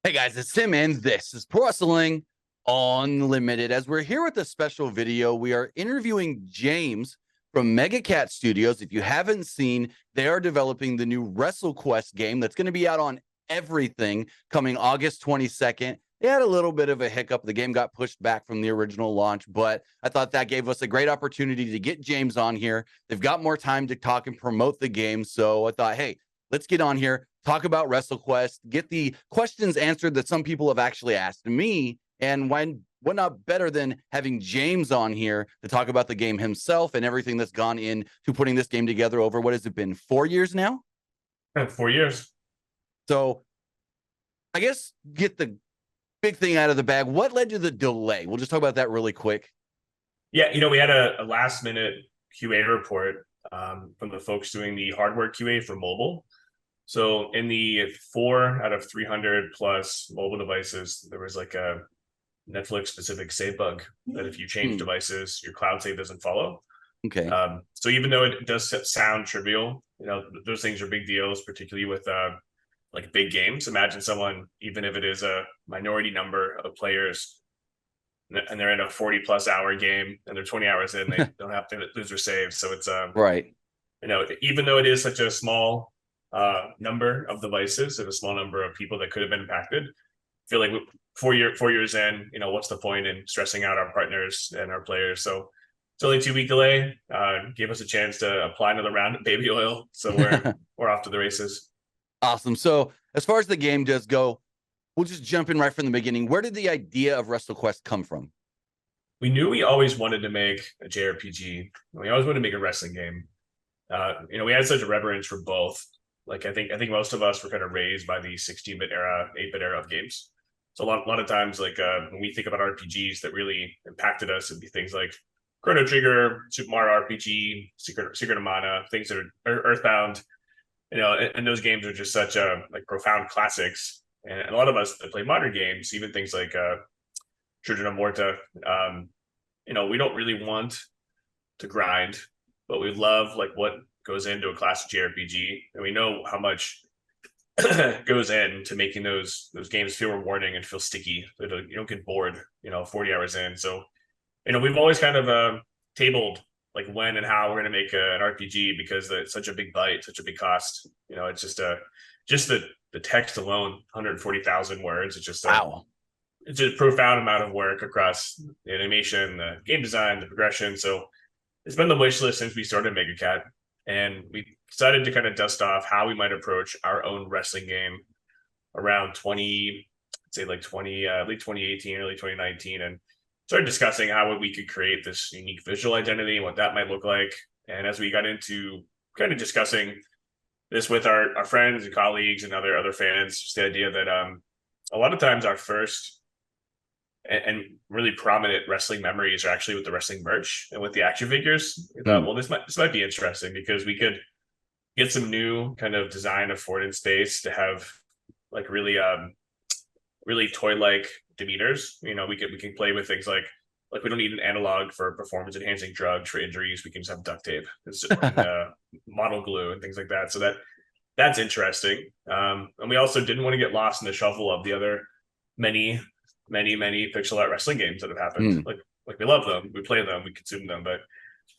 Hey guys, it's Tim, and this is Pro Wrestling Unlimited. As we're here with a special video, we are interviewing James from Mega Cat Studios. If you haven't seen, they are developing the new WrestleQuest game that's going to be out on everything coming August 22nd. They had a little bit of a hiccup. The game got pushed back from the original launch, but I thought that gave us a great opportunity to get James on here. They've got more time to talk and promote the game, so I thought, hey, let's get on here, talk about WrestleQuest, get the questions answered that some people have actually asked me. And what not better than having James on here to talk about the game himself and everything that's gone into putting this game together over, what has it been, 4 years now? 4 years. So I guess get the big thing out of the bag. What led to the delay? We'll just talk about that really quick. Yeah, we had a last minute QA report from the folks doing the hardware QA for mobile. So in the 4 out of 300 plus mobile devices, there was like a Netflix specific save bug that if you change devices, your cloud save doesn't follow. Okay. So even though it does sound trivial, those things are big deals, particularly with like big games. Imagine someone, even if it is a minority number of players, and they're in a 40 plus hour game and they're 20 hours in, they don't have to lose their saves. So it's right. Even though it is such a small number of devices and a small number of people that could have been impacted, I feel like 4 years in, what's the point in stressing out our partners and our players? So it's only a 2-week delay. Gave us a chance to apply another round of baby oil. So we're off to the races. Awesome. So as far as the game does go, we'll just jump in right from the beginning. Where did the idea of WrestleQuest come from? We knew we always wanted to make a JRPG. We always wanted to make a wrestling game. We had such a reverence for both. Like I think most of us were kind of raised by the 16-bit era, 8-bit era of games. So a lot of times, like when we think about RPGs that really impacted us, it'd be things like Chrono Trigger, Super Mario RPG, Secret of Mana, things that are Earthbound. And those games are just such like profound classics. And a lot of us that play modern games, even things like Children of Morta, we don't really want to grind, but we love like what goes into a classic JRPG, and we know how much goes into making those games feel rewarding and feel sticky. So you don't get bored, 40 hours in. So, we've always kind of tabled like when and how we're going to make an RPG because it's such a big bite, such a big cost. It's just the text alone, 140,000 words. It's just wow. It's a profound amount of work across the animation, the game design, the progression. So it's been the wish list since we started Mega Cat, and we decided to kind of dust off how we might approach our own wrestling game around late 2018, early 2019, and started discussing how we could create this unique visual identity and what that might look like. And as we got into kind of discussing this with our friends and colleagues and other fans, just the idea that a lot of times our first and really prominent wrestling memories are actually with the wrestling merch and with the action figures. We thought, well, this might be interesting because we could get some new kind of design afforded space to have like really toy-like demeanors. We can play with things like we don't need an analog for performance enhancing drugs for injuries. We can just have duct tape and model glue and things like that. So that's interesting. And we also didn't want to get lost in the shuffle of the other many pixel art wrestling games that have happened. Like we love them, we play them, we consume them, but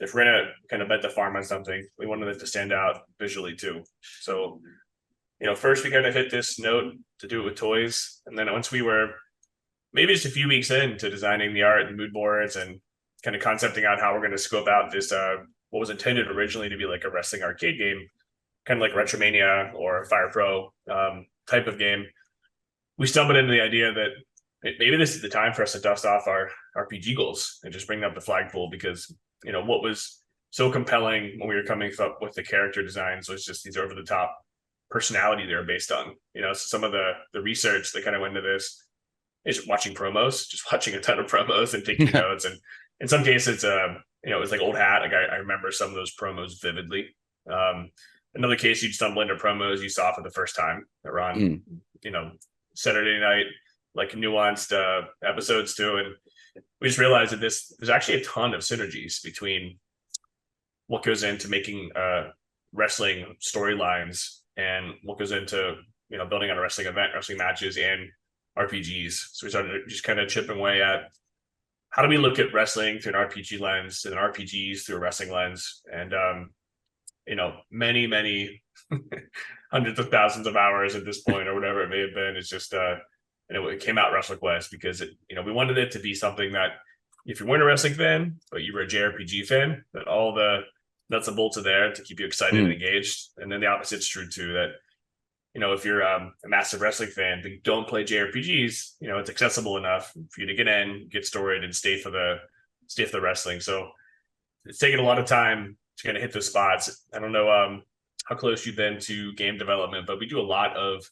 if we're gonna kind of bet the farm on something, we wanted it to stand out visually too. So first we kind of hit this note to do it with toys, and then once we were maybe just a few weeks into designing the art and mood boards and kind of concepting out how we're going to scope out this what was intended originally to be like a wrestling arcade game, kind of like Retromania or Fire Pro type of game, we stumbled into the idea that maybe this is the time for us to dust off our RPG goals and just bring up the flagpole, because what was so compelling when we were coming up with the character designs was just these over the top personality they were based on. So some of the research that kind of went into this is watching a ton of promos and taking notes, and in some cases it was like old hat. Like I remember some of those promos vividly. Another case, you'd stumble into promos you saw for the first time that were on Saturday night, like nuanced episodes too. And we just realized that there's actually a ton of synergies between what goes into making wrestling storylines and what goes into building on a wrestling event, wrestling matches, and RPGs. So we started just kind of chipping away at how do we look at wrestling through an RPG lens and RPGs through a wrestling lens. And, many hundreds of thousands of hours at this point or whatever it may have been. It's just, it came out WrestleQuest because we wanted it to be something that if you weren't a wrestling fan, but you were a JRPG fan, that all the nuts and bolts are there to keep you excited and engaged. And then the opposite's true too, that, if you're a massive wrestling fan, but you don't play JRPGs, it's accessible enough for you to get in, get storied, and stay for the wrestling. So it's taken a lot of time to kind of hit those spots. I don't know how close you've been to game development, but we do a lot of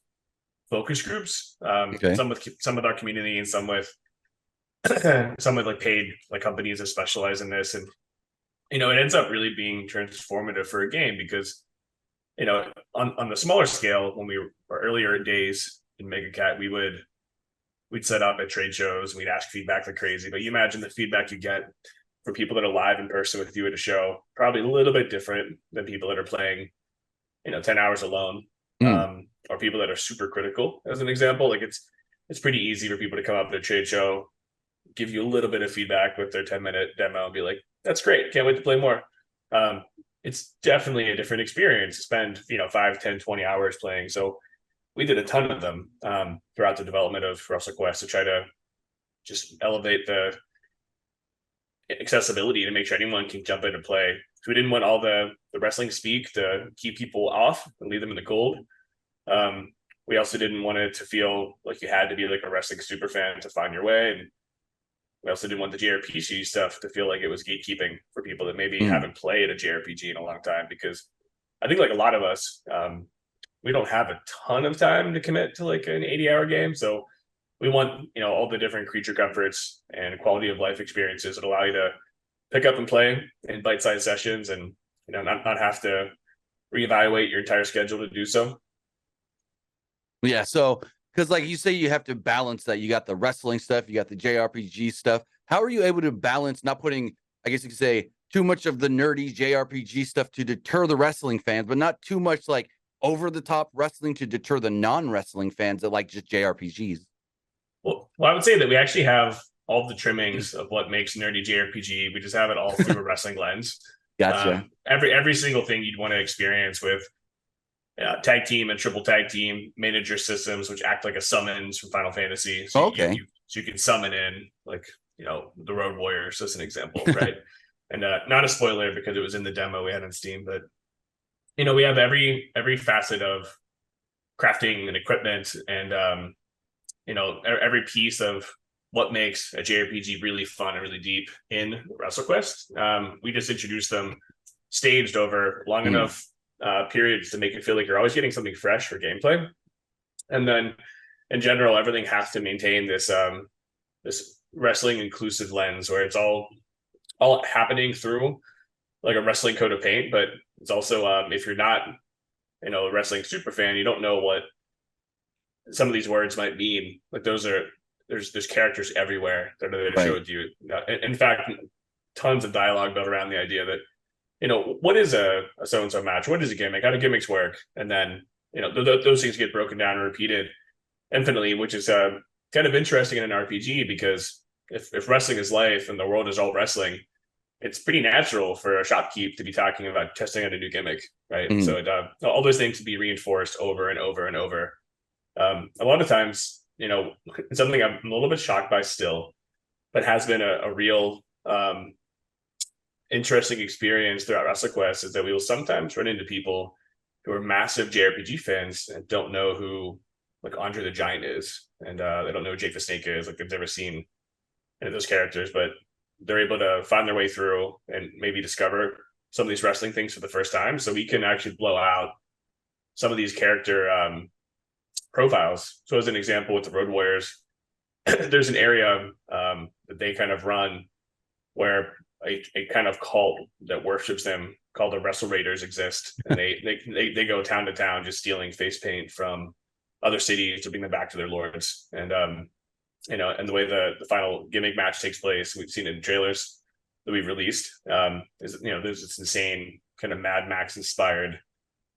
focus groups, some with our community and some with like paid like companies that specialize in this. And it ends up really being transformative for a game because on the smaller scale, when we were earlier days in MegaCat, we'd set up at trade shows and we'd ask feedback like crazy. But you imagine the feedback you get for people that are live in person with you at a show, probably a little bit different than people that are playing 10 hours alone, or people that are super critical. As an example, like it's pretty easy for people to come up at a trade show, give you a little bit of feedback with their 10-minute demo and be like, that's great, can't wait to play more. It's definitely a different experience to spend 5, 10, 20 hours playing. So we did a ton of them throughout the development of WrestleQuest to try to just elevate the accessibility to make sure anyone can jump in and play. So we didn't want all the wrestling speak to keep people off and leave them in the cold. We also didn't want it to feel like you had to be like a wrestling super fan to find your way. And we also didn't want the JRPG stuff to feel like it was gatekeeping for people that maybe haven't played a JRPG in a long time, because I think like a lot of us, we don't have a ton of time to commit to like an 80-hour game. So we want, all the different creature comforts and quality of life experiences that allow you to pick up and play in bite-sized sessions and, not have to reevaluate your entire schedule to do so. Yeah. So, because like you say, you have to balance that. You got the wrestling stuff, you got the JRPG stuff. How are you able to balance not putting, I guess you could say, too much of the nerdy JRPG stuff to deter the wrestling fans, but not too much like over the top wrestling to deter the non-wrestling fans that like just JRPGs? Well, I would say that we actually have all the trimmings of what makes nerdy JRPG. We just have it all through a wrestling lens. Gotcha. Every single thing you'd want to experience with tag team and triple tag team manager systems, which act like a summons from Final Fantasy. So you can summon in like, the Road Warriors as an example, right? And not a spoiler because it was in the demo we had on Steam, but we have every facet of crafting and equipment and every piece of what makes a JRPG really fun and really deep in WrestleQuest. We just introduced them staged over long enough periods to make it feel like you're always getting something fresh for gameplay. And then in general, everything has to maintain this this wrestling inclusive lens where it's all happening through like a wrestling coat of paint. But it's also if you're not a wrestling super fan, you don't know what some of these words might mean. Like there's characters everywhere that are there to show it to you. In fact, tons of dialogue built around the idea that what is a so-and-so match? What is a gimmick? How do gimmicks work? And then, those things get broken down and repeated infinitely, which is kind of interesting in an RPG because if wrestling is life and the world is all wrestling, it's pretty natural for a shopkeep to be talking about testing out a new gimmick, right? So all those things to be reinforced over and over and over. A lot of times, something I'm a little bit shocked by still, but has been a real interesting experience throughout WrestleQuest is that we will sometimes run into people who are massive JRPG fans and don't know who like Andre the Giant is, and they don't know who Jake the Snake is. Like they've never seen any of those characters, but they're able to find their way through and maybe discover some of these wrestling things for the first time. So we can actually blow out some of these character profiles. So as an example, with the Road Warriors, there's an area that they kind of run where a kind of cult that worships them called the Wrestle Raiders exist, and they go town to town just stealing face paint from other cities to bring them back to their lords. And and the way the final gimmick match takes place, we've seen it in trailers that we've released, is there's this insane kind of Mad Max inspired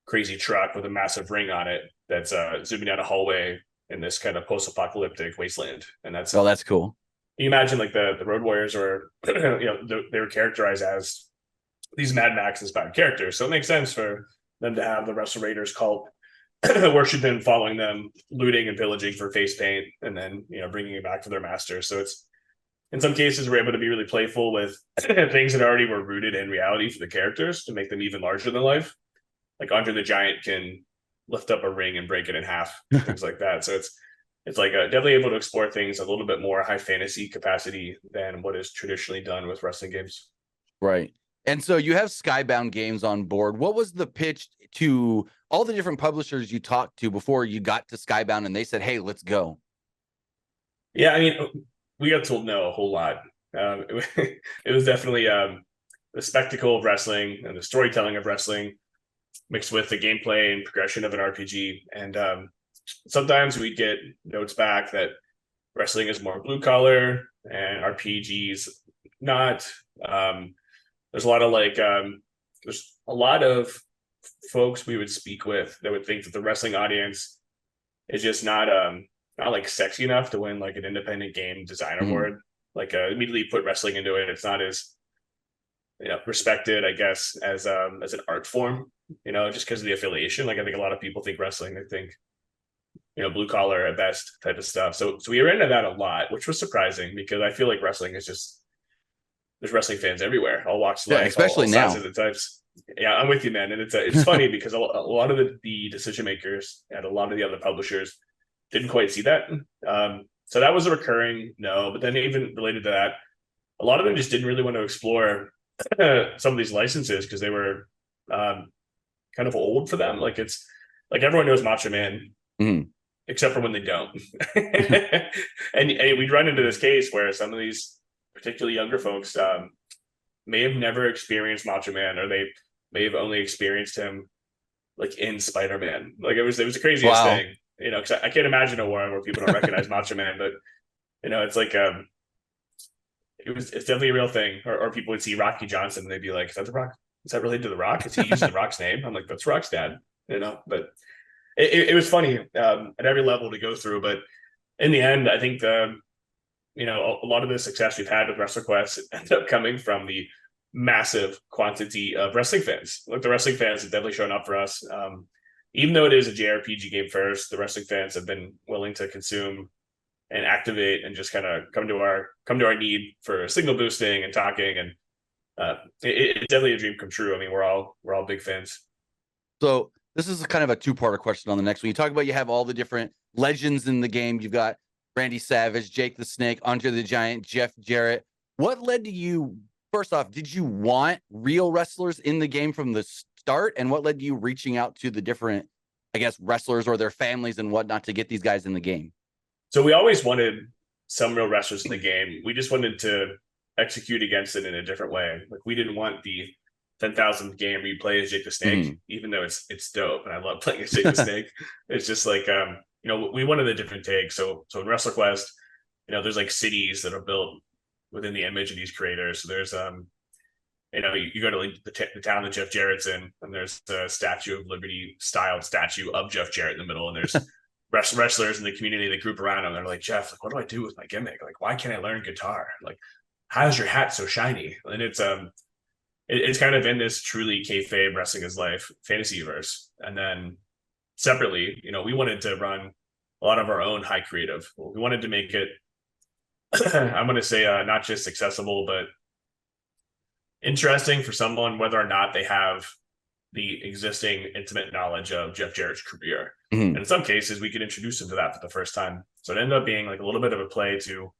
crazy truck with a massive ring on it that's zooming down a hallway in this kind of post-apocalyptic wasteland. And that's Oh, that's cool. you imagine like the Road Warriors are they were characterized as these Mad Max inspired characters, so it makes sense for them to have the Wrestle Raiders cult worshiping, following them, looting and pillaging for face paint, and then bringing it back to their master. So it's in some cases we're able to be really playful with things that already were rooted in reality for the characters to make them even larger than life. Like Andre the Giant can lift up a ring and break it in half, things like that. So it's like definitely able to explore things a little bit more high fantasy capacity than what is traditionally done with wrestling games. Right. And so you have Skybound Games on board. What was the pitch to all the different publishers you talked to before you got to Skybound and they said, hey, let's go? Yeah, I mean, we got told no a whole lot. It was definitely the spectacle of wrestling and the storytelling of wrestling mixed with the gameplay and progression of an RPG. And sometimes we'd get notes back that wrestling is more blue collar and RPGs not. There's a lot of there's a lot of folks we would speak with that would think that the wrestling audience is just not like sexy enough to win like an independent game design award. Like immediately put wrestling into it. It's not as respected, I guess, as an art form. Just because of the affiliation. Like I think a lot of people think wrestling, they think blue collar at best type of stuff. So we were into that a lot, which was surprising because I feel like wrestling is just there's wrestling fans everywhere, all walks of life, especially all now. sizes and types. Yeah, I'm with you, man. And it's funny because a lot of the decision makers and a lot of the other publishers didn't quite see that. So that was a recurring no. But then even related to that, a lot of them just didn't really want to explore some of these licenses because they were kind of old for them. Like it's like everyone knows Macho Man, except for when they don't. and we'd run into this case where some of these particularly younger folks may have never experienced Macho Man, or they may have only experienced him like in Spider-Man. Like it was the craziest thing, because I can't imagine a world where people don't recognize Macho Man, but it's like it's definitely a real thing. Or people would see Rocky Johnson and they'd be like, is that The Rock? Is that related to The Rock? Is he using The Rock's name? I'm like, that's Rock's dad, but it was funny at every level to go through. But in the end, I think a lot of the success we've had with WrestleQuest ended up coming from the massive quantity of wrestling fans. Like the wrestling fans have definitely shown up for us. Even though it is a JRPG game first, the wrestling fans have been willing to consume and activate and just kind of come to our need for signal boosting and talking. And it's definitely a dream come true. I mean, we're all big fans. So this is kind of a two-parter question on the next one. You talk about you have all the different legends in the game. You've got Randy Savage, Jake the Snake, Andre the Giant, Jeff Jarrett. What led to you, first off, did you want real wrestlers in the game from the start? And what led to you reaching out to the different, I guess, wrestlers or their families and whatnot to get these guys in the game? So we always wanted some real wrestlers in the game. We just wanted to execute against it in a different way. Like we didn't want the 10,000th game where you play as Jake the Snake, even though it's dope and I love playing as Jake the Snake. It's just like we wanted a different take. So in WrestleQuest, there's like cities that are built within the image of these creators. So there's you go to like the town that Jeff Jarrett's in, and there's a Statue of Liberty styled statue of Jeff Jarrett in the middle, and there's wrestlers in the community that group around him. They're like, Jeff, like, what do I do with my gimmick? Like, why can't I learn guitar? Like, how is your hat so shiny? And it's kind of in this truly kayfabe wrestling is life fantasyverse. And then separately, we wanted to run a lot of our own high creative. We wanted to make it, I'm going to say, not just accessible, but interesting for someone, whether or not they have the existing intimate knowledge of Jeff Jarrett's career. And in some cases, we could introduce them to that for the first time. So it ended up being like a little bit of a play to,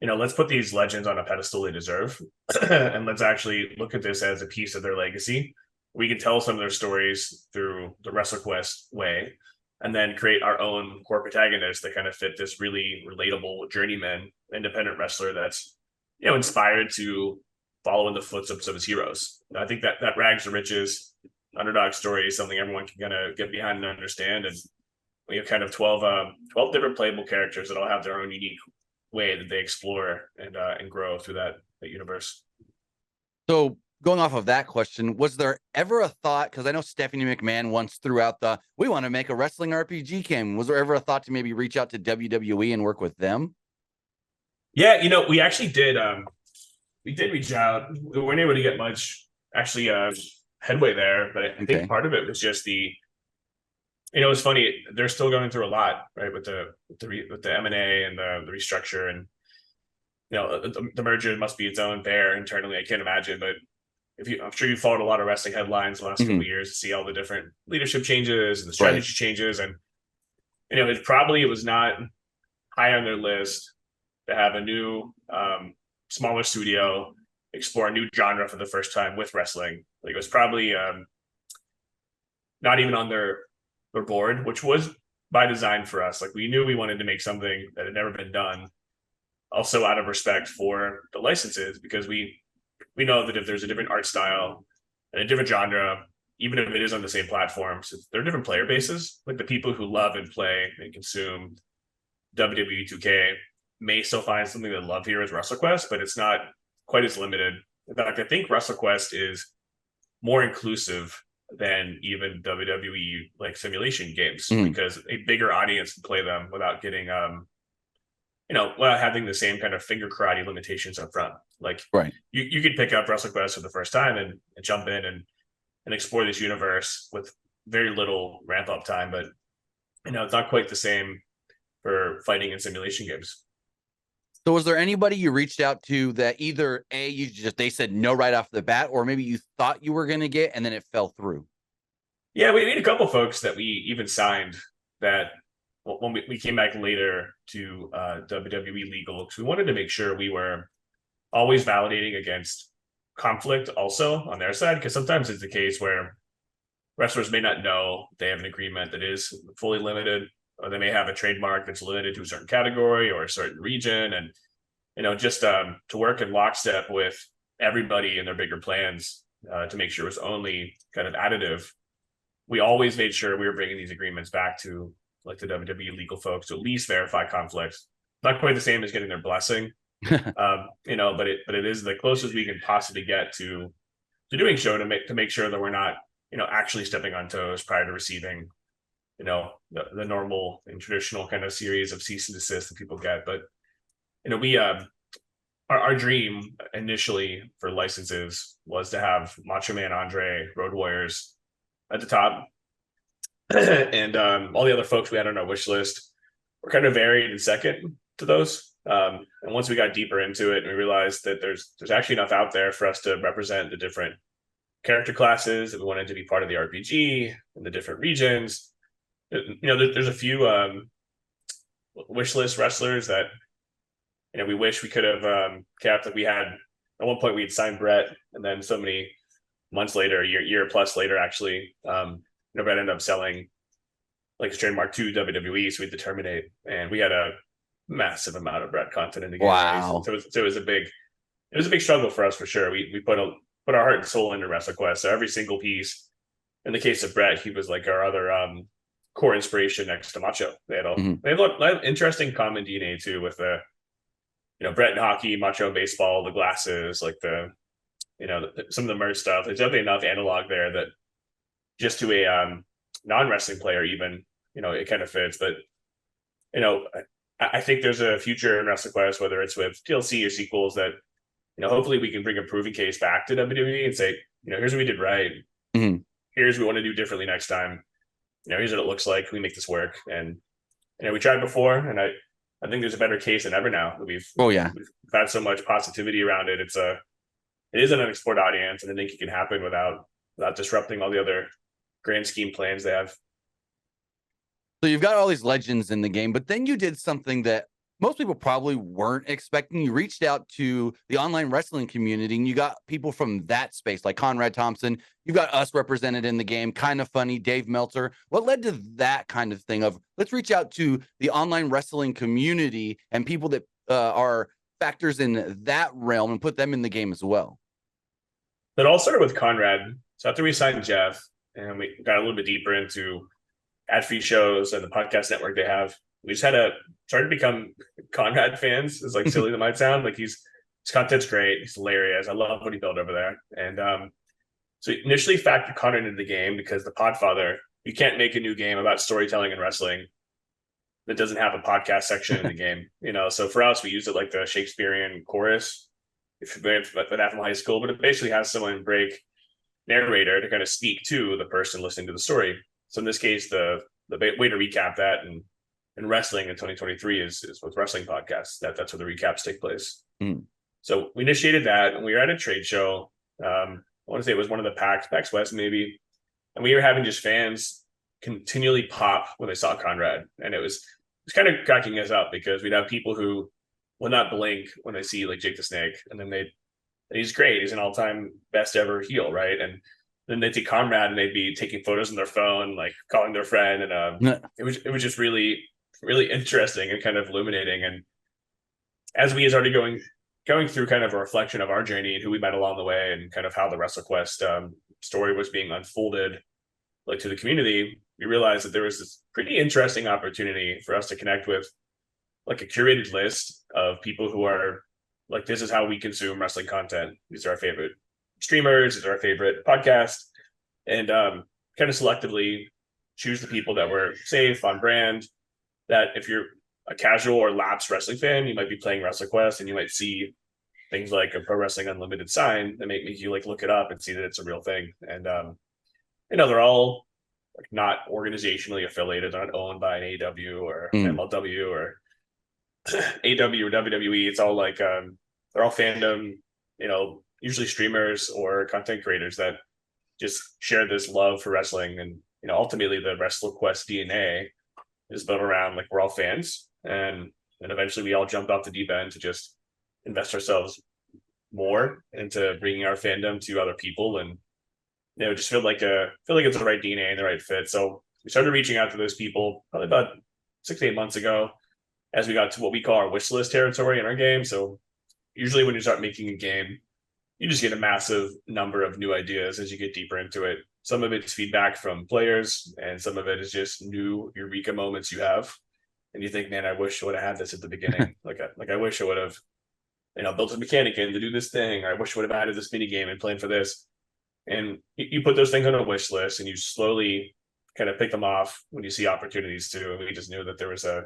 let's put these legends on a pedestal they deserve. And let's actually look at this as a piece of their legacy. We can tell some of their stories through the WrestleQuest way, and then create our own core protagonists that kind of fit this really relatable journeyman independent wrestler that's, inspired to follow in the footsteps of his heroes. And I think that rags to riches underdog story is something everyone can kind of get behind and understand. And we have kind of 12 different playable characters that all have their own unique way that they explore and grow through that universe. So going off of that question, was there ever a thought? Because I know Stephanie McMahon once threw out we want to make a wrestling RPG game. Was there ever a thought to maybe reach out to WWE and work with them? Yeah, we actually did. We did reach out. We weren't able to get much actually headway there, but I think Okay. part of it was just it's funny. They're still going through a lot, right, with the M&A and the restructure, and the merger must be its own bear internally. I can't imagine, but I'm sure you followed a lot of wrestling headlines the last couple of years to see all the different leadership changes and the strategy changes, and it was not high on their list to have a new smaller studio explore a new genre for the first time with wrestling. Like, it was probably not even on their board, which was by design for us. Like, we knew we wanted to make something that had never been done, also out of respect for the licenses, because we know that if there's a different art style and a different genre, even if it is on the same platforms, there are different player bases. Like, the people who love and play and consume WWE 2K may still find something they love here with WrestleQuest, but it's not quite as limited. In fact, I think WrestleQuest is more inclusive than even WWE like simulation games, because a bigger audience can play them without getting without having the same kind of finger karate limitations up front. Like, you could pick up WrestleQuest for the first time and jump in and explore this universe with very little ramp up time, but it's not quite the same for fighting and simulation games. So was there anybody you reached out to that either they said no right off the bat, or maybe you thought you were going to get and then it fell through? Yeah, we made a couple folks that we even signed that when we came back later to WWE legal, because we wanted to make sure we were always validating against conflict also on their side, because sometimes it's the case where wrestlers may not know they have an agreement that is fully limited, or they may have a trademark that's limited to a certain category or a certain region, and just to work in lockstep with everybody in their bigger plans to make sure it was only kind of additive. We always made sure we were bringing these agreements back to like the WWE legal folks to at least verify conflicts. Not quite the same as getting their blessing, but it is the closest we can possibly get to doing so, to make sure that we're not actually stepping on toes prior to receiving the normal and traditional kind of series of cease and desist that people get. But we our dream initially for licenses was to have Macho Man Andre, Road Warriors at the top, and all the other folks we had on our wish list were kind of varied in second to those. And once we got deeper into it, we realized that there's actually enough out there for us to represent the different character classes that we wanted to be part of the RPG and the different regions. There's a few wish list wrestlers that we wish we could have kept. Like, we had at one point we had signed Brett, and then so many months later, a year plus later, actually, Brett ended up selling like his trademark to WWE, so we had to terminate, and we had a massive amount of Brett content in the game. Wow! So it was a big struggle for us for sure. We put our heart and soul into WrestleQuest, so every single piece. In the case of Brett, he was like our other core inspiration next to Macho. They had a lot of interesting common DNA too, with the Brett in hockey, Macho in baseball, the glasses, like some of the merch stuff. There's definitely enough analog there that just to a non-wrestling player even it kind of fits. But I think there's a future in WrestleQuest, whether it's with DLC or sequels, that hopefully we can bring a proving case back to WWE and say, here's what we did right. Here's what we want to do differently next time. Here's what it looks like. Can we make this work? And we tried before, and I think there's a better case than ever now that we've had so much positivity around it. It is an unexplored audience, and I think it can happen without disrupting all the other grand scheme plans they have. So you've got all these legends in the game, but then you did something that most people probably weren't expecting. You reached out to the online wrestling community, and you got people from that space, like Conrad Thompson. You've got us represented in the game, Kind of Funny, Dave Meltzer. What led to that kind of thing of, let's reach out to the online wrestling community and people that are factors in that realm and put them in the game as well? That all started with Conrad. So after we signed Jeff and we got a little bit deeper into ad-free shows and the podcast network they have, we just started to become Conrad fans, as like silly that might sound. Like, he's his content's great. He's hilarious. I love what he built over there. And so initially factored Connor into the game because the Podfather, you can't make a new game about storytelling and wrestling that doesn't have a podcast section in the game. So for us, we used it like the Shakespearean chorus, if you have that from high school, but it basically has someone break narrator to kind of speak to the person listening to the story. So in this case, the way to recap that and wrestling in 2023 is with wrestling podcasts. That's where the recaps take place. So we initiated that, and we were at a trade show. I want to say it was one of the PAX West maybe, and we were having just fans continually pop when they saw Conrad, and it was kind of cracking us up because we'd have people who will not blink when they see like Jake the Snake, and then he's great. He's an all-time best ever heel, right? And then they'd see Conrad and they'd be taking photos on their phone, like calling their friend, and it was just really, really interesting and kind of illuminating. And as we started going through kind of a reflection of our journey and who we met along the way, and kind of how the WrestleQuest story was being unfolded, like to the community, we realized that there was this pretty interesting opportunity for us to connect with like a curated list of people who are like, this is how we consume wrestling content. These are our favorite streamers. These are our favorite podcasts, and kind of selectively choose the people that were safe, on brand, that if you're a casual or lapsed wrestling fan, you might be playing WrestleQuest and you might see things like a Pro Wrestling Unlimited sign that make you like look it up and see that it's a real thing. And they're all like not organizationally affiliated, they're not owned by an AEW or MLW or AW or WWE. It's all like they're all fandom, usually streamers or content creators that just share this love for wrestling. And ultimately the WrestleQuest DNA is built around like we're all fans, and eventually we all jumped off the deep end to just invest ourselves more into bringing our fandom to other people, and just feel like it's the right DNA and the right fit. So we started reaching out to those people probably about 6 to 8 months ago, as we got to what we call our wish list territory in our game. So usually when you start making a game, you just get a massive number of new ideas as you get deeper into it. Some of it's feedback from players, and some of it is just new eureka moments you have. And you think, man, I wish I would have had this at the beginning. I wish I would have, built a mechanic in to do this thing. Or I wish I would have added this mini game and planned for this. And you put those things on a wish list, and you slowly kind of pick them off when you see opportunities to. And we just knew that there was a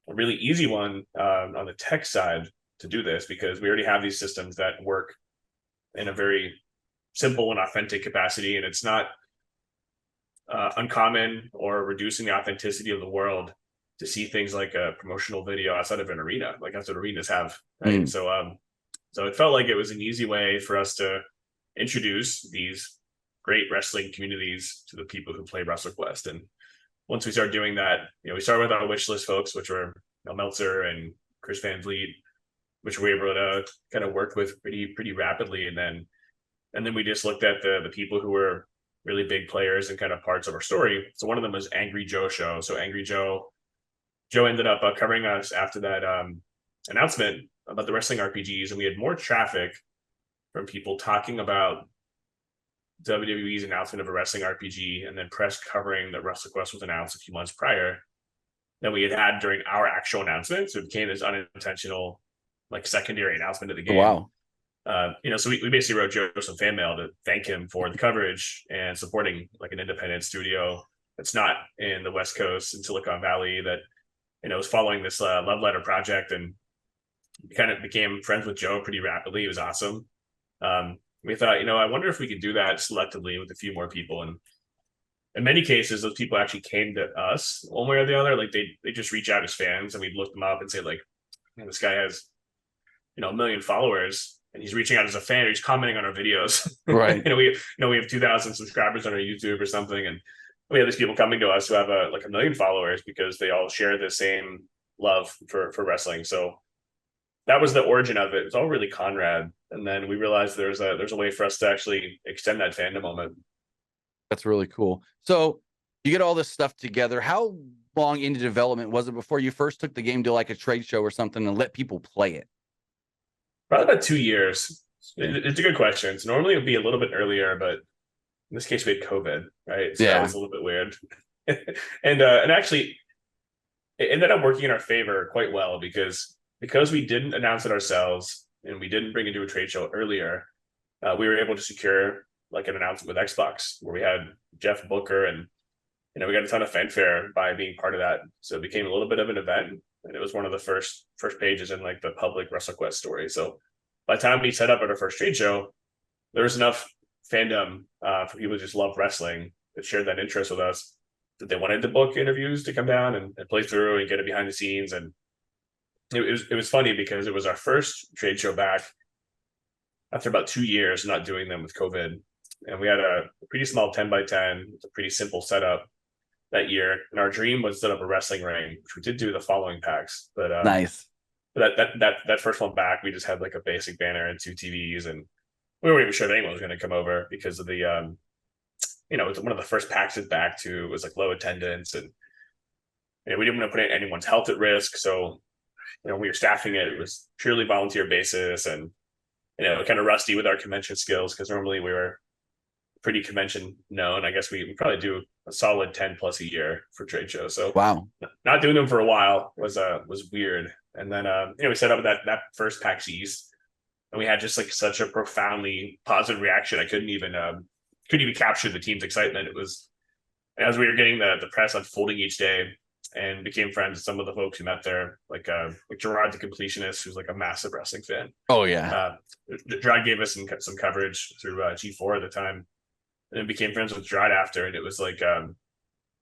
really easy one on the tech side to do this, because we already have these systems that work in a very simple and authentic capacity, and it's not uncommon or reducing the authenticity of the world to see things like a promotional video outside of an arena, like that's what arenas have, right? So it felt like it was an easy way for us to introduce these great wrestling communities to the people who play WrestleQuest. And once we started doing that, we started with our wish list folks, which were Meltzer and Chris Van Vliet, which we were able to kind of work with pretty rapidly. And then we just looked at the people who were really big players and kind of parts of our story. So one of them was Angry Joe Show. So Angry Joe ended up covering us after that announcement about the wrestling RPGs, and we had more traffic from people talking about WWE's announcement of a wrestling RPG and then press covering that WrestleQuest was announced a few months prior than we had during our actual announcement. So it became this unintentional, like, secondary announcement of the game. Wow. So we basically wrote Joe some fan mail to thank him for the coverage and supporting like an independent studio that's not in the West Coast in Silicon Valley that, was following this love letter project. And we kind of became friends with Joe pretty rapidly. It was awesome. We thought, I wonder if we could do that selectively with a few more people. And in many cases, those people actually came to us one way or the other. Like they just reach out as fans, and we'd look them up and say, like, man, this guy has, 1 million followers, and he's reaching out as a fan, or he's commenting on our videos. Right. we have 2,000 subscribers on our YouTube or something. And we have these people coming to us who have 1 million followers because they all share the same love for wrestling. So that was the origin of it. It's all really Conrad. And then we realized there's a way for us to actually extend that fandom moment. That's really cool. So you get all this stuff together. How long into development was it before you first took the game to like a trade show or something and let people play it? Probably about 2 years. It's a good question. So normally it would be a little bit earlier, but in this case we had COVID, right? So that was a little bit weird. and actually it ended up working in our favor quite well because we didn't announce it ourselves, and we didn't bring it to a trade show earlier, we were able to secure like an announcement with Xbox where we had Jeff Booker, and we got a ton of fanfare by being part of that. So it became a little bit of an event, and it was one of the first pages in like the public WrestleQuest story. So by the time we set up at our first trade show, there was enough fandom for people who just love wrestling that shared that interest with us, that they wanted to book interviews to come down and play through and get it behind the scenes. And it was funny because it was our first trade show back after about 2 years not doing them with COVID. And we had a pretty small 10 by 10, it's a pretty simple setup that year. And our dream was to set up a wrestling ring, which we did do the following packs. But Nice. that first one back, we just had like a basic banner and 2 TVs, and we weren't even sure that anyone was going to come over because of the it's one of the first packs it back to was like low attendance, and we didn't want to put anyone's health at risk. So we were staffing it was purely volunteer basis, and kind of rusty with our convention skills because normally we were pretty convention known. I guess we probably do a solid 10 plus a year for trade shows. So wow, not doing them for a while was weird. And then we set up that first PAX East, and we had just like such a profoundly positive reaction. I couldn't even capture the team's excitement. It was as we were getting the press unfolding each day, and became friends with some of the folks who met there, like Gerard the Completionist, who's like a massive wrestling fan. Oh yeah. Gerard gave us some coverage through G4 at the time, and then became friends with Gerard after. And it was like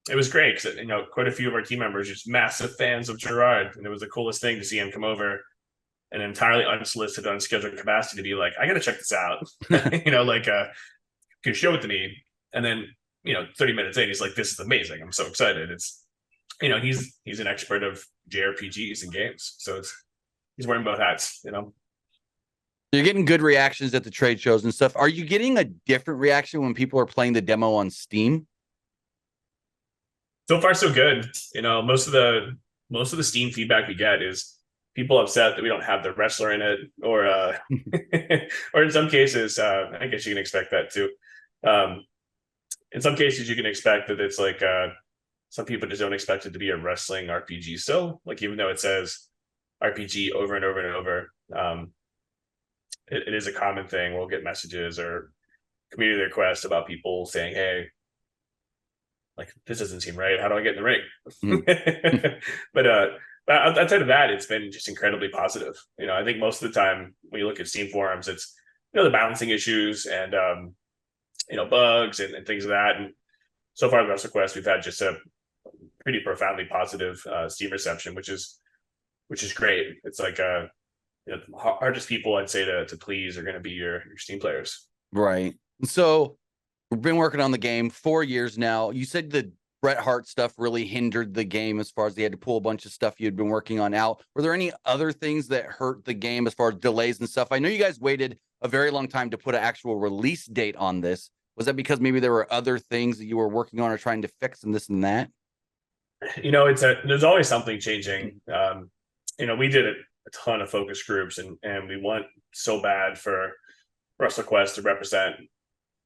it was great because quite a few of our team members are just massive fans of Gerard, and it was the coolest thing to see him come over an entirely unsolicited, unscheduled capacity to be like, I got to check this out, can show it to me. And then 30 minutes in, he's like, this is amazing, I'm so excited. It's he's an expert of JRPGs and games, so he's wearing both hats. You're getting good reactions at the trade shows and stuff. Are you getting a different reaction when people are playing the demo on Steam? So far, so good. Most of the Steam feedback we get is people upset that we don't have the wrestler in it, or or in some cases, I guess you can expect that too. In some cases, you can expect that it's like some people just don't expect it to be a wrestling RPG. So, like, even though it says RPG over and over and over, it is a common thing. We'll get messages or community requests about people saying, "Hey, like this doesn't seem right. How do I get in the ring?" But outside of that, it's been just incredibly positive. I think most of the time when you look at Steam forums, it's the balancing issues and bugs and things of that. And so far, the WrestleQuest, we've had just a pretty profoundly positive Steam reception, which is great. It's like the hardest people I'd say to please are going to be your Steam players. Right. So we've been working on the game 4 years now. You said the Bret Hart stuff really hindered the game as far as they had to pull a bunch of stuff you'd been working on out. Were there any other things that hurt the game as far as delays and stuff? I know you guys waited a very long time to put an actual release date on this. Was that because maybe there were other things that you were working on or trying to fix and this and that? There's always something changing. We did a ton of focus groups, and we want so bad for WrestleQuest to represent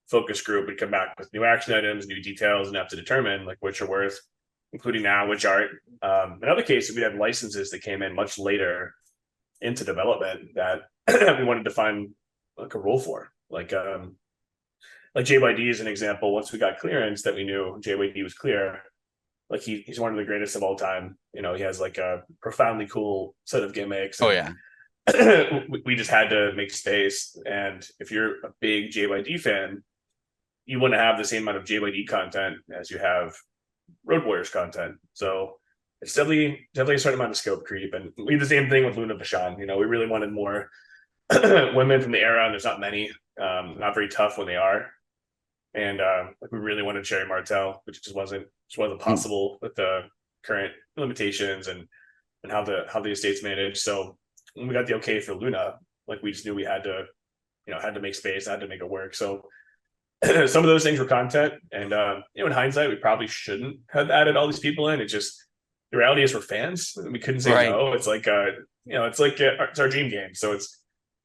focus group. We'd come back with new action items, new details, and have to determine like which are worth including now, which aren't. In other cases, we had licenses that came in much later into development that we wanted to find like a role for. Like JYD is an example. Once we got clearance that we knew JYD was clear, like he's one of the greatest of all time. He has like a profoundly cool set of gimmicks. Oh yeah. We just had to make space. And if you're a big JYD fan, you want to have the same amount of JYD content as you have Road Warriors content. So it's definitely a certain amount of scope creep. And we did the same thing with Luna Vachon. We really wanted more women from the era, and there's not many. Not very tough when they are. And we really wanted Sherry Martel, which just wasn't possible with the current limitations and how the estate's managed. So when we got the okay for Luna, like we just knew we had to make space, had to make it work. So some of those things were content, and in hindsight, we probably shouldn't have added all these people in. It's just the reality is we're fans, and we couldn't say no. It's like it's our dream game. So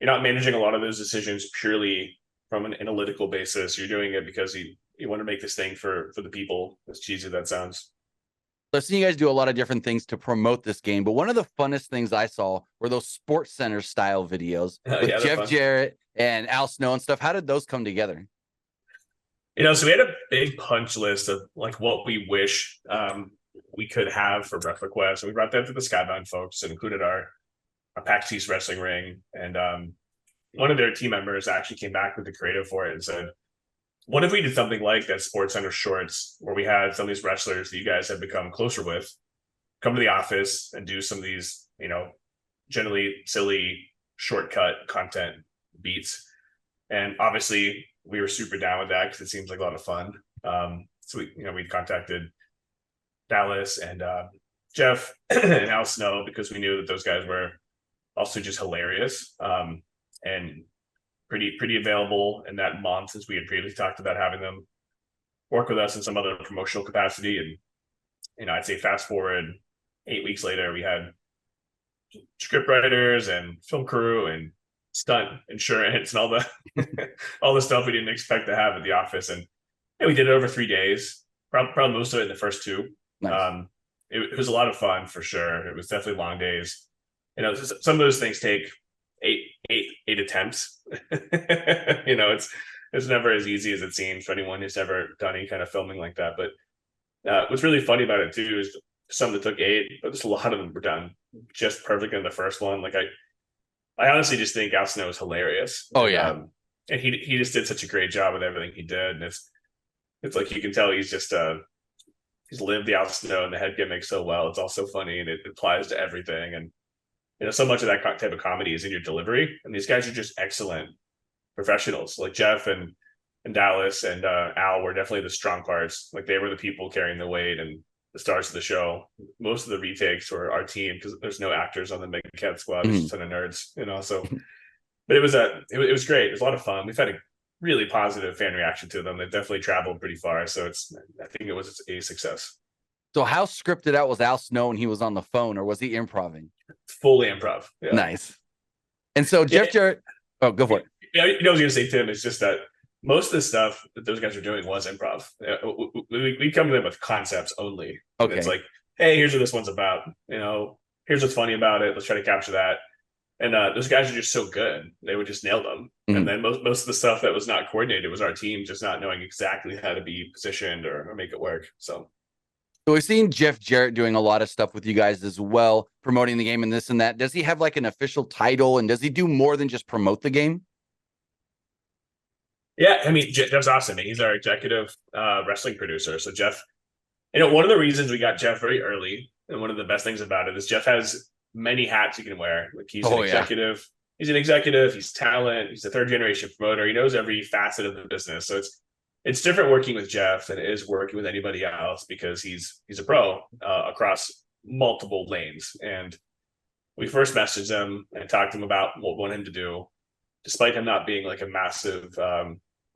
you're not managing a lot of those decisions purely from an analytical basis. You're doing it because you want to make this thing for the people, as cheesy that sounds. So I've seen you guys do a lot of different things to promote this game, but one of the funnest things I saw were those Sports Center style videos with Yeah, they're Jeff fun. Jarrett and Al Snow and stuff. How did those come together? So we had a big punch list of like what we wish we could have for WrestleQuest. And we brought that to the Skybound folks and included our PAX East wrestling ring. And one of their team members actually came back with the creative for it and said, what if we did something like that Sports Center shorts where we had some of these wrestlers that you guys have become closer with come to the office and do some of these, generally silly shortcut content beats. And obviously we were super down with that because it seems like a lot of fun. So we contacted Dallas and Jeff and Al Snow because we knew that those guys were also just hilarious and pretty available in that month, since we had previously talked about having them work with us in some other promotional capacity. And I'd say fast forward 8 weeks later, we had script writers and film crew and stunt insurance and all the all the stuff we didn't expect to have at the office. And we did it over 3 days, probably most of it in the first 2. Nice. It was a lot of fun for sure. It was definitely long days. Some of those things take eight attempts. It's never as easy as it seems for anyone who's ever done any kind of filming like that. But what's really funny about it too is some that took 8, but just a lot of them were done just perfect in the first one. Like I honestly just think Al Snow is hilarious. Oh yeah. And he just did such a great job with everything he did. And it's like you can tell he's just he's lived the Al Snow and the head gimmick so well. It's all so funny and it applies to everything. And so much of that type of comedy is in your delivery. And these guys are just excellent professionals. Like Jeff and Dallas and Al were definitely the strong parts. Like they were the people carrying the weight and the stars of the show. Most of the retakes were our team because there's no actors on the Mega Cat squad. There's just a ton of nerds, so. But it was great. It was a lot of fun. We've had a really positive fan reaction to them. They've definitely traveled pretty far. So I think it was a success. So how scripted out was Al Snow when he was on the phone, or was he improvising? Fully improv. Yeah. Nice. And so Jeff Jarrett, oh, go for it. I was going to say, Tim, it's just that most of the stuff that those guys are doing was improv. We come to them with concepts only. Okay. It's like, hey, here's what this one's about. Here's what's funny about it. Let's try to capture that. And those guys are just so good. They would just nail them. Mm-hmm. And then most of the stuff that was not coordinated was our team just not knowing exactly how to be positioned or make it work. So we've seen Jeff Jarrett doing a lot of stuff with you guys as well, promoting the game and this and that. Does he have like an official title, and does he do more than just promote the game? Yeah, I mean, Jeff's awesome. He's our executive wrestling producer. So Jeff, one of the reasons we got Jeff very early, and one of the best things about it is Jeff has many hats he can wear. Like he's an executive. Yeah. He's an executive. He's talent. He's a 3rd generation promoter. He knows every facet of the business. So it's different working with Jeff than it is working with anybody else because he's a pro across multiple lanes. And we first messaged him and talked to him about what we want him to do, despite him not being like a massive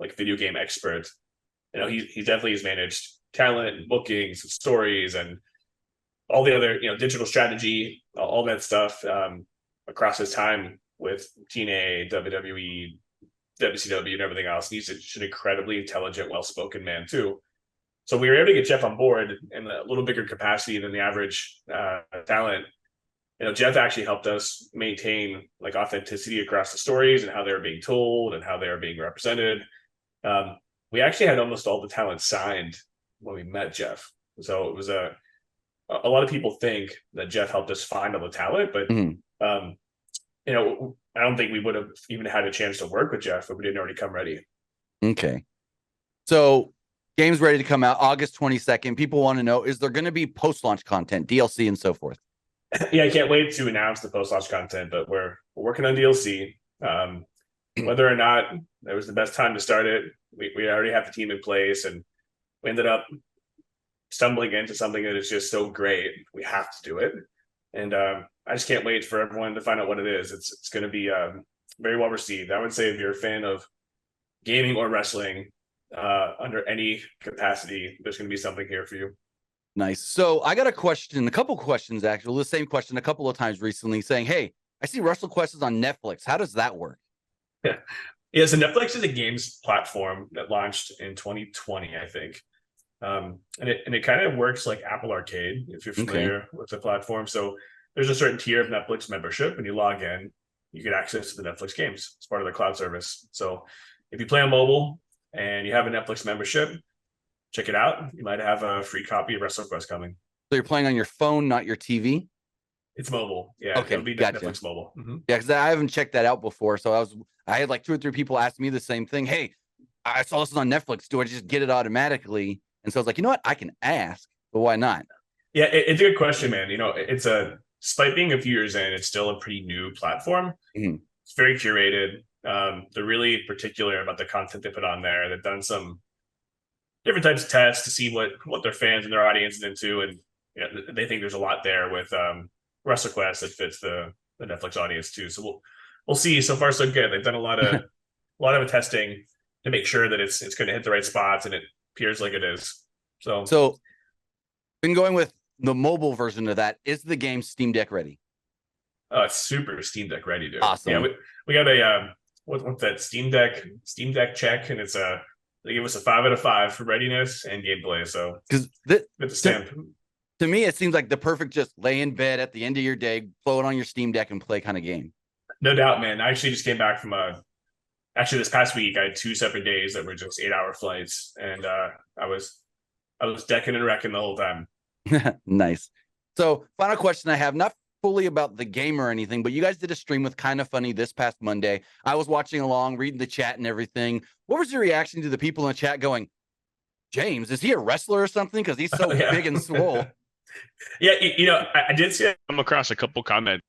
like video game expert. He definitely has managed talent and bookings and stories and all the other digital strategy, all that stuff across his time with TNA, WWE, WCW, and everything else. And he's an incredibly intelligent, well-spoken man too. So we were able to get Jeff on board in a little bigger capacity than the average talent. Jeff actually helped us maintain like authenticity across the stories and how they were being told and how they were being represented. We actually had almost all the talent signed when we met Jeff. So it was a lot of people think that Jeff helped us find all the talent, but I don't think we would have even had a chance to work with Jeff if we didn't already come ready. Okay. So game's ready to come out August 22nd. People want to know, is there going to be post-launch content, DLC and so forth? Yeah, I can't wait to announce the post-launch content, but we're working on DLC. Whether or not it was the best time to start it, we already have the team in place, and we ended up stumbling into something that is just so great. We have to do it. And I just can't wait for everyone to find out what it is. It's going to be very well received. I would say if you're a fan of gaming or wrestling under any capacity, there's going to be something here for you. Nice. So I got a couple questions, actually, the same question a couple of times recently saying, hey, I see WrestleQuest is on Netflix. How does that work? Yeah, so Netflix is a games platform that launched in 2020, I think. And it kind of works like Apple Arcade, if you're Okay. familiar with the platform. So there's a certain tier of Netflix membership. When you log in, you get access to the Netflix games. It's part of the cloud service. So if you play on mobile and you have a Netflix membership, check it out. You might have a free copy of WrestleQuest coming. So you're playing on your phone, not your TV? It's mobile. Yeah, it'll Okay, be gotcha. Netflix mobile. Mm-hmm. Yeah, because I haven't checked that out before. So I had like 2 or 3 people ask me the same thing. Hey, I saw this on Netflix. Do I just get it automatically? And so I was like, you know what? I can ask, but why not? Yeah, it's a good question, man. It's despite being a few years in, it's still a pretty new platform. Mhm. It's very curated. They're really particular about the content they put on there. They've done some different types of tests to see what their fans and their audience is into, and they think there's a lot there with WrestleQuest that fits the Netflix audience too. So we'll see. So far, so good. They've done a lot of testing to make sure that it's going to hit the right spots, and it appears like it is. So been going with the mobile version of that. Is the game Steam Deck ready? It's super Steam Deck ready, dude. Awesome. Yeah, we got a what's that Steam Deck check, and it's they give us a 5 out of 5 for readiness and gameplay. So because with the stamp. To me, it seems like the perfect just lay in bed at the end of your day, blow it on your Steam Deck and play kind of game. No doubt, man. I actually just came back from actually this past week. I had 2 separate days that were just 8-hour flights, and I was decking and wrecking the whole time. Nice. So final question I have, not fully about the game or anything, but you guys did a stream with Kind of Funny this past Monday. I was watching along, reading the chat and everything. What was your reaction to the people in the chat going, James, is he a wrestler or something? Because he's so big and swole. Yeah, I did see it come across a couple comments.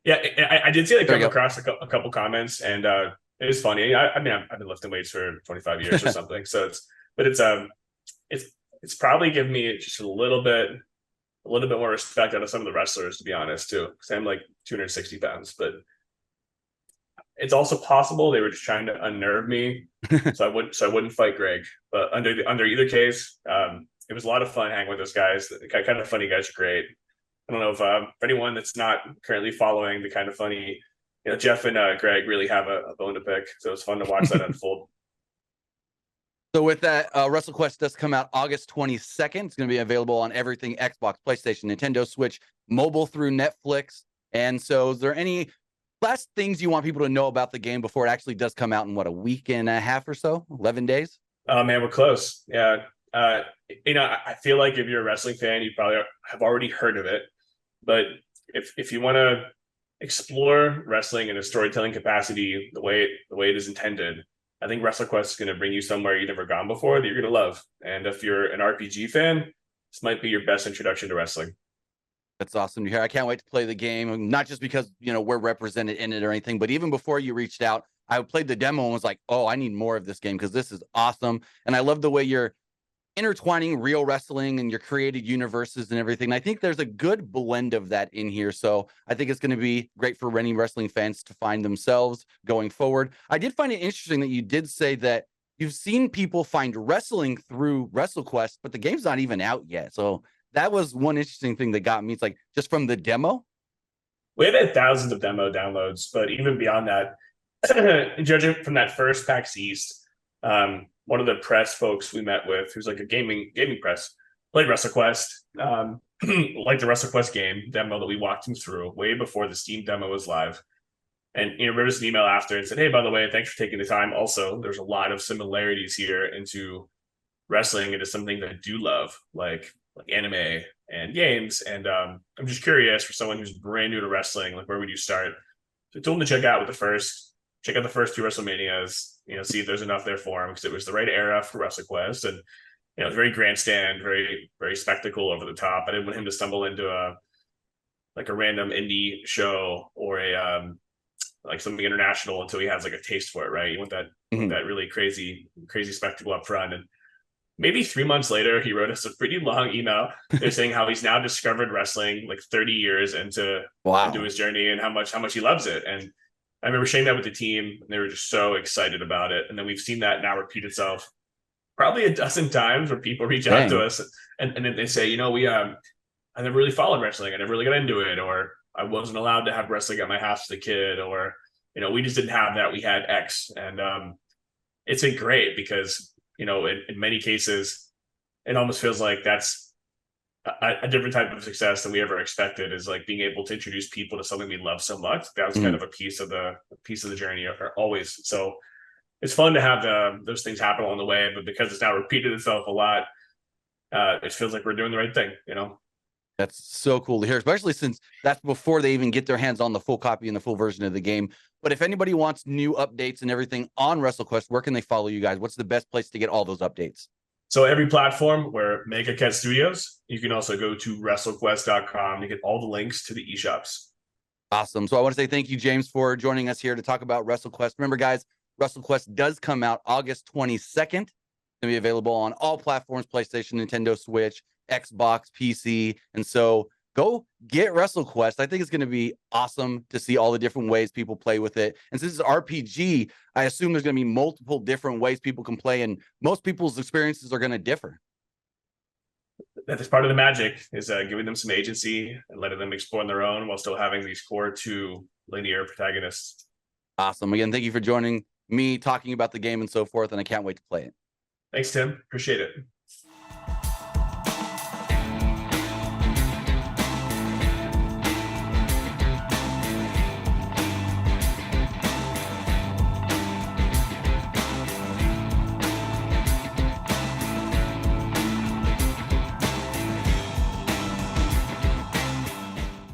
Yeah, I did see it come across a couple comments, and it was funny. I mean, I've been lifting weights for 25 years or something, so it's probably given me just a little bit more respect out of some of the wrestlers, to be honest, too. Because I'm like 260 pounds, but it's also possible they were just trying to unnerve me, so I wouldn't fight Greg. But under either case, it was a lot of fun hanging with those guys. The Kind of Funny guys are great. I don't know if for anyone that's not currently following the Kind of Funny, Jeff and Greg really have a bone to pick. So it was fun to watch that unfold. So with that, WrestleQuest does come out August 22nd. It's going to be available on everything Xbox, PlayStation, Nintendo Switch, mobile through Netflix. And so is there any last things you want people to know about the game before it actually does come out in, a week and a half or so, 11 days? Oh, man, we're close. Yeah. I feel like if you're a wrestling fan, you probably have already heard of it. But if you want to explore wrestling in a storytelling capacity the way it is intended, I think WrestleQuest is going to bring you somewhere you've never gone before that you're going to love. And if you're an RPG fan, this might be your best introduction to wrestling. That's awesome to hear. I can't wait to play the game, not just because, we're represented in it or anything, but even before you reached out, I played the demo and was like, oh, I need more of this game because this is awesome. And I love the way you're intertwining real wrestling and your created universes and everything. I think there's a good blend of that in here. So I think it's going to be great for any wrestling fans to find themselves going forward. I did find it interesting that you did say that you've seen people find wrestling through WrestleQuest, but the game's not even out yet. So that was one interesting thing that got me. It's like just from the demo. We have had thousands of demo downloads, but even beyond that, judging from that first PAX East, one of the press folks we met with, who's like a gaming press, played WrestleQuest, like the WrestleQuest game demo that we walked him through way before the Steam demo was live. And wrote us an email after and said, hey, by the way, thanks for taking the time. Also, there's a lot of similarities here into wrestling into something that I do love, like anime and games. And I'm just curious, for someone who's brand new to wrestling, like where would you start? So I told him to check out the first 2 WrestleManias, see if there's enough there for him, because it was the right era for WrestleQuest, and very grandstand, very, very spectacle, over the top. I didn't want him to stumble into a random indie show or a like something international until he has like a taste for it, right? You want that that really crazy spectacle up front. And maybe 3 months later, he wrote us a pretty long email. They're saying how he's now discovered wrestling like 30 years into his journey, and how much he loves it. And I remember sharing that with the team, and they were just so excited about it. And then we've seen that now repeat itself probably a dozen times, where people reach out to us and then they say, I never really followed wrestling. I never really got into it, or I wasn't allowed to have wrestling at my house as a kid, or, we just didn't have that. We had X. And it's been great because, in many cases, it almost feels like that's a different type of success than we ever expected, is like being able to introduce people to something we love so much. That was kind of a piece of the journey always. So it's fun to have those things happen along the way, but because it's now repeated itself a lot, it feels like we're doing the right thing, you know? That's so cool to hear, especially since that's before they even get their hands on the full copy and the full version of the game. But if anybody wants new updates and everything on WrestleQuest, where can they follow you guys? What's the best place to get all those updates? So every platform where MegaCat Studios, you can also go to WrestleQuest.com to get all the links to the eShops. Awesome. So I want to say thank you, James, for joining us here to talk about WrestleQuest. Remember, guys, WrestleQuest does come out August 22nd. It's going to be available on all platforms, PlayStation, Nintendo Switch, Xbox, PC. And so go get WrestleQuest. I think it's going to be awesome to see all the different ways people play with it. And since it's RPG, I assume there's going to be multiple different ways people can play, and most people's experiences are going to differ. That's part of the magic, is giving them some agency and letting them explore on their own while still having these core two linear protagonists. Awesome. Again, thank you for joining me, talking about the game and so forth, and I can't wait to play it. Thanks, Tim. Appreciate it.